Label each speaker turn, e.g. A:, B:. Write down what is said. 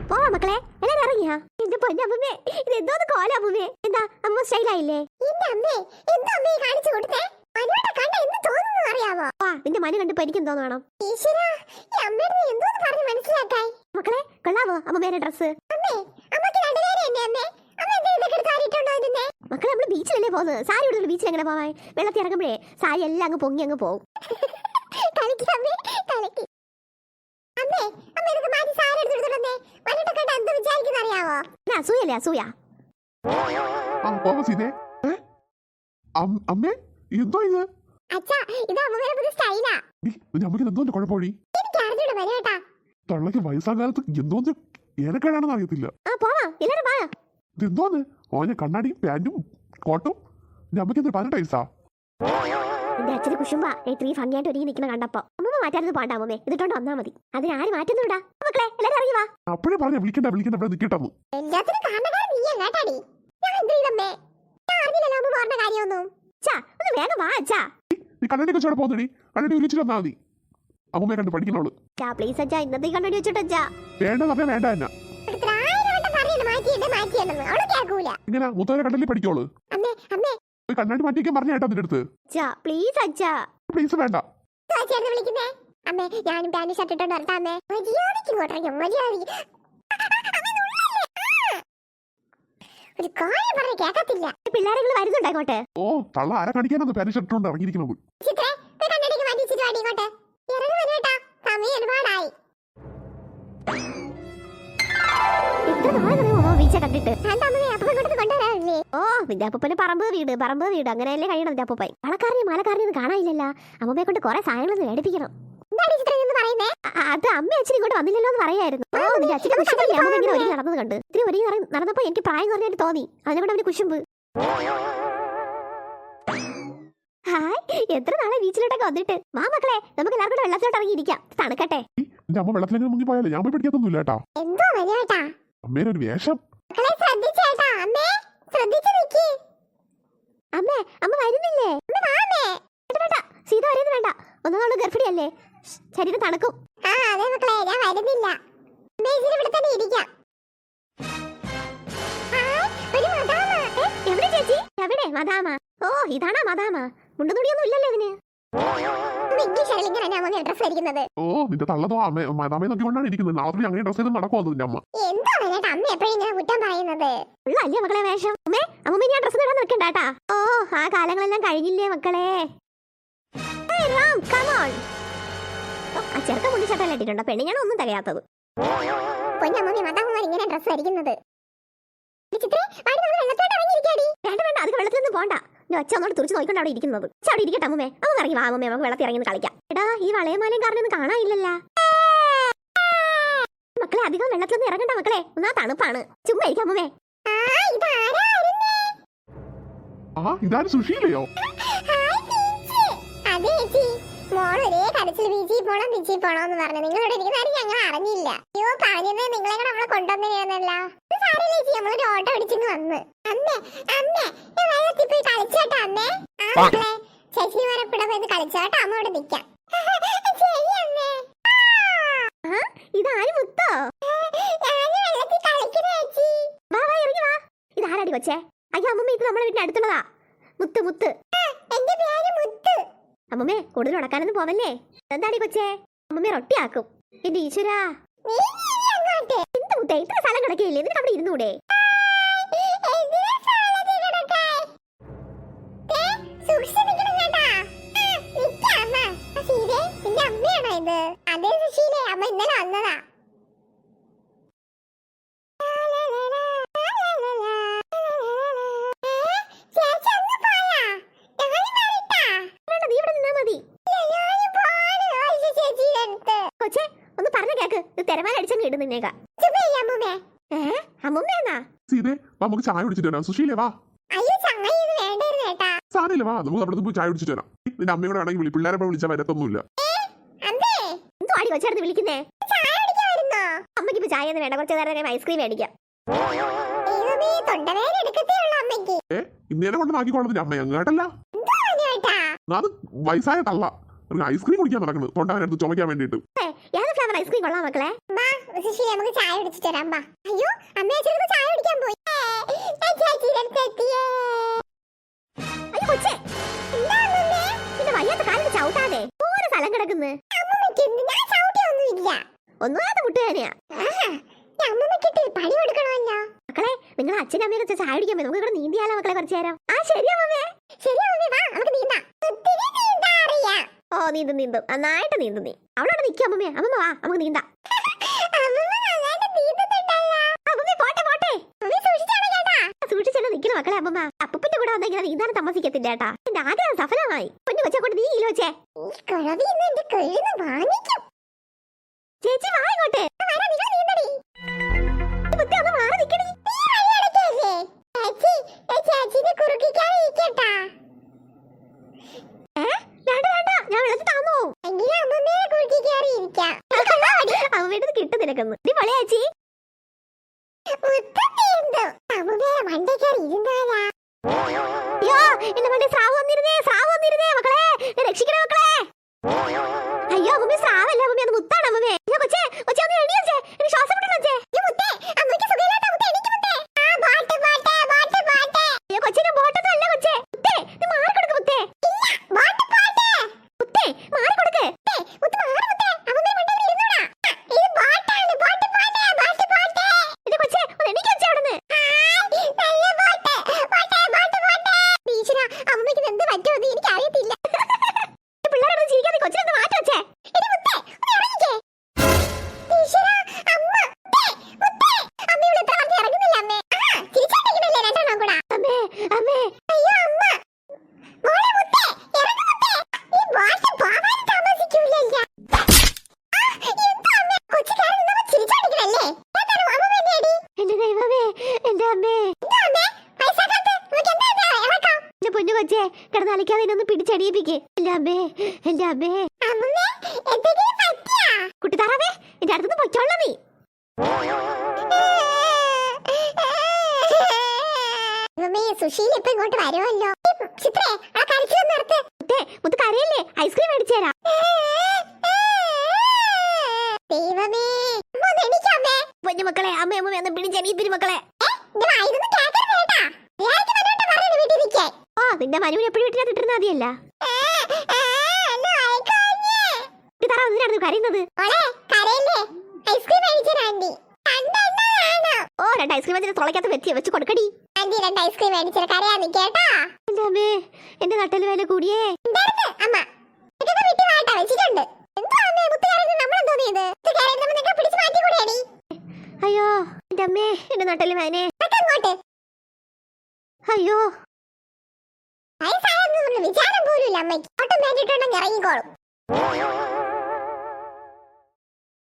A: പോവാ മക്കളെ, എല്ലാരും ഇറങ്ങിയാ? എന്റെ പൊന്നമ്മേ, ഇത് എന്തോന്ന് കോല അമ്മേ? എന്താ അമ്മ സ്റ്റൈലായില്ലേ? നിന്റെ മന കണ്ടപ്പോ എനിക്കും തോന്നണം. മക്കളെ കൊള്ളാവോ അമ്മമ്മേടെ ഡ്രസ്? മക്കളെ നമ്മള് ബീച്ചിലല്ലേ പോകുന്നത്, സാരി ഉടുത്തിട്ട് ബീച്ചിൽ എങ്ങനെ പോവാൻ? വെള്ളത്തിൽ ഇറങ്ങുമ്പോഴേ സാരി എല്ലാം അങ്ങ് പൊങ്ങി അങ്ങ് പോകും. അസൂയല്ലേ അസൂയ?
B: അമ്മേ എന്തോ ഇത്? തള്ളക്ക് വയസ്സാം കാലത്ത് എന്തോന്ന് ഏനക്കേടാണെന്ന് അറിയത്തില്ല. ഇതെന്തോന്ന്? ഓനെ കണ്ണാടിയും പാന്റും കോട്ടും അമ്മയ്ക്ക് എന്താ 18 വയസ്സാ?
A: എന്റെ അച്ഛന് കുശുമ്പാ ഈ ഭംഗിയായിട്ട് ഒരുങ്ങി നിൽക്കുന്ന കണ്ടപ്പോ. അമ്മ മാറ്റാനത് പോണ്ട അമ്മേ, ഇതിട്ടോണ്ട് വന്നാ മതി. അതിന് ആര് മാറ്റുന്നുണ്ടാ? മക്കളെ എല്ലാരും ഇറങ്ങി വാ.
B: അപ്പഴേ പറഞ്ഞ വിളിക്കണ്ട ഇവിടെ നിൽക്കട്ടെന്ന്.
A: വേഗം വാ അച്ഛാ.
B: നീ കണ്ണാടി വെച്ചോടെ പോകുന്നടി, കണ്ണാടി വിളിച്ചിട്ട് വന്നാ മതി. അമ്മയെ കണ്ട് പഠിക്കണോള്.
A: പ്ലീസ് അച്ഛാ, ഇന്നത്തെ കണ്ണാടി വെച്ചോട്ടാ.
B: വേണ്ട പറഞ്ഞാ വേണ്ട തന്നെ. ഇങ്ങനെ മുത്തവരെ കണ്ടല്ലേ പഠിക്കോളൂ. കണ്ണാടി മാറ്റിക്കാൻ പറഞ്ഞ കേട്ടോ നിന്റെ അടുത്ത്.
A: പ്ലീസ് അച്ഛാ.
B: പ്ലീസ് വേണ്ട.
A: ഞാനും പാന്റ് ഷർട്ട് ഇട്ടോണ്ട് വരട്ടാമേ. ഒരു കാര്യം പറഞ്ഞ കേക്കത്തില്ല. പിള്ളേരെങ്കിലും വരുന്നുണ്ടോ ഇങ്ങോട്ട്?
B: ഓ തള്ള ആരെ കാണിക്കാനൊന്ന് പാന്റ് ഷർട്ട് കൊണ്ട് ഇറങ്ങിയിരിക്കുന്നത്. ഓ നിന്റെ അപ്പൂപ്പന് പറമ്പ് വീട് അങ്ങനെയല്ലേ കഴിയണം. നിന്റെ അപ്പൂപ്പൻ മാലക്കാരനെ കാണാനില്ലല്ലോ. അമ്മയെ കൊണ്ട് കുറെ സാധനങ്ങളൊന്നും മേടിപ്പിക്കണം. അത് അമ്മ അച്ഛൻ ഇങ്ങോട്ട് വന്നില്ലല്ലോ എന്ന് പറയായിരുന്നു. ഓ നിന്റെ അച്ഛനെ കുശുമ്പല്ലേ അമ്മ ഇങ്ങനെ ഒരുങ്ങി നടന്നത് കണ്ട്. ഇത്തിരി ഒരുങ്ങി നടന്നപ്പോ എനിക്ക് പ്രായം കുറഞ്ഞായിട്ട് തോന്നി. അതിനെക്കൊണ്ട് അവന് കുശുമ്പ്. ഹായ്, എത്ര നാളെ ബീച്ചിലോട്ടൊക്കെ വന്നിട്ട്. വാ മക്കളെ, നമുക്ക് എല്ലാവർക്കും വെള്ളത്തിലോട്ട് ഇറങ്ങിയിരിക്കാം, തണുക്കട്ടെ. അമ്മ വെള്ളത്തിലേക്ക് മുങ്ങി പോയാലേ ഞാൻ പോയി പഠിക്കാത്തൊന്നുമില്ല കേട്ടാ. അമ്മേനെ ഒരു വേഷം.
A: അമ്മേ അമ്മ വരുന്നില്ലേ? സീത വരുന്നത് വേണ്ട, ഒന്നാള് ഗർഭിണിയല്ലേ, ശരീരം തണുക്കും. എവിടെ ചേച്ചി? എവിടെ മദാമ? ഓ ഇതാണാ മദാമ. മുണ്ടുതുണിയൊന്നും ഇല്ലല്ലോ ഇതിന്.
B: ഓ നിന്റെ തള്ളതോ മദാമയെ നോക്കിക്കൊണ്ടാണ് ഇരിക്കുന്നത്. നാളെ അങ്ങനെ ഡ്രസ് ചെയ്ത് നടക്കുമോ നിന്റെ അമ്മ?
A: ഉള്ളല്ലേ മക്കളെ വേഷം? അമ്മ ഞാൻ ഡ്രസ് ഇടാൻ നിൽക്കണ്ടാട്ടാ. ഓ ആ കാലങ്ങളെല്ലാം കഴിഞ്ഞില്ലേ മക്കളെ. ആ ചെറുക്ക മുണ്ടി ചട്ടം ഇട്ടിട്ടുണ്ടോ? പെണ്ണിനാണ് ഒന്നും തികയാത്തത്. വേണ്ട അത് വെള്ളത്തിൽ നിന്ന് പോണ്ട. ഒച്ച ഒന്നോട് തുറച്ച് നോക്കിക്കൊണ്ട് അവിടെ ഇരിക്കുന്നത്. അവിടെ ഇരിക്കട്ടെ അമ്മേ. അമ്മ ഇറങ്ങി വാ അമ്മേ, നമുക്ക് വെള്ളത്തിൽ ഇറങ്ങി കളിക്കാം. എടാ ഈ വളയമാലയും കാരണമൊന്നും കാണാനില്ലല്ലോ. മക്കളെ അധികം വെള്ളത്തിലൊന്നും ഇറങ്ങണ്ട മക്കളെ, ഒന്നാ തണുപ്പാണ്. ചുമ്മാ ഇരിക്കാം അമ്മേ.
B: ഇതാണ് സുശീലയോ?
C: മോളൊരേ കരച്ചിൽ ബീച്ചിൽ പോണോന്ന് പറഞ്ഞു. നിങ്ങളോട് ഇരിക്കുന്ന ഞങ്ങൾ അറിഞ്ഞില്ല. അയ്യോ പറഞ്ഞത് നിങ്ങളെ കൂടെ നമ്മളെ കൊണ്ടുവന്നതല്ല. നമ്മളൊരു ഓട്ടോ അടിച്ചിട്ട് വന്ന്. അമ്മേ അമ്മേ ഞാൻ വെള്ളത്തിൽ പോയി കളിച്ചോട്ടോ അമ്മേ. ചേച്ചിമാരെ കൂടെ പോയി കളിച്ചോട്ടോ, അമ്മ ഇവിടെ നിൽക്കാം. ശരി അമ്മേ.
A: ഇതാര് മുത്തോ?
C: വെള്ളത്തിൽ കളിക്കുന്ന ചേച്ചി.
A: വാ വാ ഇറങ്ങി വാ. ഇതാരാടി കൊച്ചേ? അയ്യോ അമ്മമ്മ ഇത് നമ്മുടെ വീട്ടിന് അടുത്തുള്ളതാ. മുത്ത് മുത്ത്.
C: എന്റെ പേര് മുത്ത്.
A: അമ്മമ്മേ കൂടുതൽ ഉടക്കാനൊന്നും പോവല്ലേ. എന്താടി കൊച്ചേ? അമ്മമ്മേ റൊട്ടിയാക്കും. എന്റെ ഈശ്വരാ, എന്ത് മുത്തേ ഇത്ര സ്ഥലം കിടക്കില്ലേ, എന്നിട്ട് അവിടെ ഇരുന്നൂടെ? കൊച്ചേ ഒന്ന് പറഞ്ഞ കേക്ക്, തെരമാല അടിച്ചങ്ങ് ഇടും നിന്നേക്കാ. അമ്മൂമ്മേന്നാ?
B: സീതേ നമുക്ക് ചായ കുടിച്ചിട്ട് വരാം. സുശീലേ വാ. സാരമില്ല വാ, നമുക്ക് അവിടെ പോയി ചായ കുടിച്ചിട്ട് വരാം. നിന്റെ അമ്മയും കൂടെ ആണെങ്കിൽ പിള്ളേരെ വിളിച്ചാൽ വരത്തൊന്നുമില്ല.
A: എന്തോ ആടി കൊച്ചേർന്ന് വിളിക്കുന്നേ? അമ്മയ്ക്ക് ഇപ്പൊ ചായ ഒന്നും വേണ്ട, കുറച്ച് നേരം ഐസ്ക്രീം മേടിക്കാം.
B: ഇന്നേനെ കൊണ്ട് നാക്കിക്കോളതിന്റെ അമ്മ അങ്ങാട്ടല്ല, അത് വയസ്സായ തള്ള ഐസ്ക്രീം കുടിക്കാൻ നടക്കുന്നത് തൊണ്ടാനെടുത്ത് ചുമക്കാൻ വേണ്ടിട്ട്. ഏത് ഫ്ലേവർ ഐസ്ക്രീം കൊള്ളാം മക്കളെ?
C: സുശീല നമുക്ക് ചായ കുടിച്ചിട്ട് വരാം ബാ. അയ്യോ അമ്മ അച്ഛനൊക്കെ ചായ കുടിക്കാൻ പോയി.
B: അയ്യോ കൊച്ചേ,
C: എന്താ അമ്മമ്മേ?
B: പിന്നെ വയ്യാത്ത കാലിന് ചവിട്ടാതെ ഓരോ സ്ഥലം കിടക്കുന്നു.
C: അമ്മമ്മയ്ക്ക് എന്ത്? ഞാൻ ചവിട്ടിയൊന്നുമില്ല.
B: ഒന്നുമാത്ത മുട്ടുവേനയാ.
C: അമ്മമ്മക്കിട്ട് പണി കൊടുക്കണമല്ലോ.
B: മക്കളെ നിങ്ങൾ അച്ഛനും അമ്മയൊക്കെ ചായ കുടിക്കാൻ പോയി. നമുക്ക് ഇവിടെ നീന്തിയാലോ മക്കളെ കുറച്ചു നേരം? ആ ശരിയാ മമ്മേ.
C: ശരി അമ്മമ്മേ വാ നമുക്ക് നീന്താം. ഒത്തിരി നീന്താൻ അറിയാം.
B: ഓ നീന്തും നീന്തും, നന്നായിട്ട് നീന്തും നീ. അവളോട് നിൽക്കും അമ്മമ്മേ. അമ്മമ്മ വാ നമുക്ക് നീന്താം.
C: അമ്മമ്മ നന്നായിട്ട് നീന്തുന്നുണ്ടല്ലോ.
B: അമ്മമ്മേ പോട്ടെ പോട്ടെ.
C: അമ്മമ്മ സൂക്ഷിച്ചാണ് കേട്ടാ.
B: സൂക്ഷിച്ചെന്നെ നിൽക്കുന്ന മക്കളെ. അമ്മമ്മ അപ്പൂപ്പന്റെ കൂടെ വന്നെങ്കിൽ നീന്താൻ താമസിക്കത്തില്ല കേട്ടാ. എന്റെ ആഗ്രഹം സഫലമായി. പൊന്നു വെച്ചാ കൊണ്ട് നീ ഇല്ലോ വെച്ചേ.
C: ഈ കുഴവി ഇന്ന് എന്റെ കയ്യിന്ന് വാങ്ങിക്കും.
B: ചേച്ചി വാ ഇങ്ങോട്ട്.
C: വരാ നിങ്ങൾ നീന്തടി.
B: മുത്തേ ഒന്ന് മാറി നിൽക്കണി.
C: നീ വഴിയടക്കല്ലേ? ചേച്ചി ചേച്ചിനെ കുറുക്കിക്കാൻ ഇരിക്കട്ടാ.
B: വേണ്ട വേണ്ട, ഞാൻ വെള്ളത്തിൽ താന്നു പോവും.
C: എങ്കിലും അമ്മമ്മയെ കുറുക്കിക്കാറി ഇരിക്കാം.
B: അമ്മയുടെ കിട്ടും നിനക്കൊന്ന്. നീ പൊളിയാ ചേച്ചി.
C: മുത്തം നീന്തും. അമ്മമ്മയെ മണ്ടയ്ക്കാറി ഇരുന്നാലാ.
B: അയ്യോ എന്റെ മണ്ടേ സ്രാവ് വന്നിരുന്നേ, സ്രാവ് വന്നിരുന്നേ മക്കളെ. രക്ഷിക്കണേ മക്കളെ. അയ്യോ അമ്മമ്മ സ്രാവല്ല അമ്മമ്മ, അത് മുത്താണ് അമ്മമ്മേ. അയ്യോ കൊച്ചേ കൊച്ചേ ഒന്ന് എണീച്ചേ, എനിക്ക് ശ്വാസം മുട്ടണം കൊച്ചേ.
C: ഈ മുത്തേ അമ്മയ്ക്ക് സുഖമില്ലാത്ത മുത്തേ എനിക്ക് മുത്തേ. ആ ബാട്ട് ബാട്ട് ബാട്ട് ബാട്ട്.
B: അയ്യോ കൊച്ചേ ഞാൻ ബോട്ടൊന്നും അല്ല കൊച്ചേ. മുത്തേ നീ മാറി കൊടുക്ക് മുത്തേ.
C: ഇല്ല ബാട്ട് ബാട്ട്.
B: മുത്തേ മാറി കൊടുക്ക്.
C: മുത്ത് മാറ് മുത്തേ. അമ്മമ്മയെ മണ്ടയിൽ ഇരുന്നോടാ. ഇത് ബാട്ടാണ് ബാട്ട് ബാട്ട് ബാട്ട് ബാട്ട്.
B: എന്റെ കൊച്ചേ ഒന്ന് എണീക്ക് കൊച്ചേ അവിടുന്ന്.
C: ഹായ് നല്ല ബാട്ട് ബാട്ട് ബാട്ട് ബാട്ട്.
B: ഈശ്വരാ അമ്മയ്ക്ക് എന്ത് പറ്റുമെന്ന് എനിക്ക് അറിയത്തില്ല. പിള്ളേരെ ചിരിക്കാതെ കൊച്ചിനെ മാറ്റി വെച്ചേ.
C: എടി മുത്തേ ഒന്ന് ഇറങ്ങിക്കേ. ഈശ്വരാ അമ്മ മുത്തേ മുത്തേ. അമ്മ ഇവിടെ എത്ര പറഞ്ഞ് ഇറങ്ങുന്നില്ല അമ്മേ. തിരിച്ചടിക്കണല്ലേ രണ്ടെണ്ണം കൂടാ.
B: അമ്മേ അമ്മേ.
C: അയ്യോ അമ്മ. മോളെ മുത്തേ ഇറങ്ങ് മുത്തേ. ഈ ബാട്ട് പോവാൻ താമസിക്കൂലല്ല. എന്താ അമ്മേ കൊച്ചു കയറി നിന്നപ്പോ തിരിച്ചടിക്കണല്ലേ? ഏതാണ് അമ്മ വേണ്ടി?
B: എന്റെ ദൈവമേ എന്റെ അമ്മേ.
C: എന്താ അമ്മേ പൈസ കാത്ത് നമുക്ക് എന്താ ഇറക്കാം.
B: എന്റെ പൊന്നു കൊച്ചേ കിടന്നലിക്കാതെ എന്നെ ഒന്ന് പിടിച്ചടിയിപ്പിക്ക്. എന്റെ അമ്മേ എന്റെ അമ്മേ.
C: അമ്മേ എന്തെങ്കിലും പറ്റിയാ?
B: കുട്ടിത്താറാവേ എന്റെ അടുത്തുനിന്ന് പൊയ്ക്കോളാം നീ.
C: അമ്മേ സുശീൽ ഇപ്പൊ ഇങ്ങോട്ട് വരുമല്ലോ. ചിത്രേ ആ കരച്ചിൽ നിർത്ത്.
B: മുത്തേ മുത്ത് കരയല്ലേ, ഐസ്ക്രീം മേടിച്ചു തരാം.
C: ദൈവമേ അമ്മ ഒന്ന് എണീക്കമ്മേ.
B: പൊന്നു മക്കളെ അമ്മ അമ്മ ഒന്ന് പിടിച്ചെണീപ്പിരി മക്കളെ.
C: ഇത് വായിലൊന്നും കേൾക്കരുത് കേട്ടാ. നേരത്തെ വന്നോട്ടെ പറഞ്ഞു വീട്ടിൽ നിൽക്കാൻ.
B: ഓ നിന്റെ മനുവിന് എപ്പോഴും വീട്ടിനകത്ത് ഇട്ടിരുന്ന മതിയല്ല. കുട്ടിത്താറാവ് എന്തിനാണ് കരയുന്നത്?
C: മോളെ കരയല്ലേ? ഐസ്ക്രീം മേടിച്ചത് ആന്റി. കണ്ടെണ്ണ
B: ഓ 2 ഐസ്ക്രീം അതിന്റെ തുളയ്ക്കകത്ത് വെച്ച് കൊടുക്കടി.
C: ആന്റി 2 ഐസ്ക്രീം മേടിച്ചത് കരയാൻ നിൽക്കേട്ടാ.
B: എന്റെ അമ്മേ എന്റെ നട്ടല് വില കൂടിയേ.
C: എന്തായിരുന്നു അമ്മ? ഇതൊക്കെ വീട്ടിൽ വാട്ടാ വെച്ചിട്ടുണ്ട്. എന്താ അമ്മേ മുത്ത് കരയുന്നത്? നമ്മളെന്തോ ചെയ്ത്? മുത്ത് കരയുന്നത് നിനക്ക് പിടിച്ച് മാറ്റി കൂടിയാടി.
B: അയ്യോ എന്റെ അമ്മേ എന്റെ നട്ടല് വേനെ.
C: അങ്ങോട്ട്
B: അയ്യോ
C: വയസ്സായെന്ന് വിചാരം പോലും ഇല്ല അമ്മയ്ക്ക്. ഓട്ടം വേണ്ടിട്ടുണ്ടെങ്കിൽ ഇറങ്ങിക്കോളും.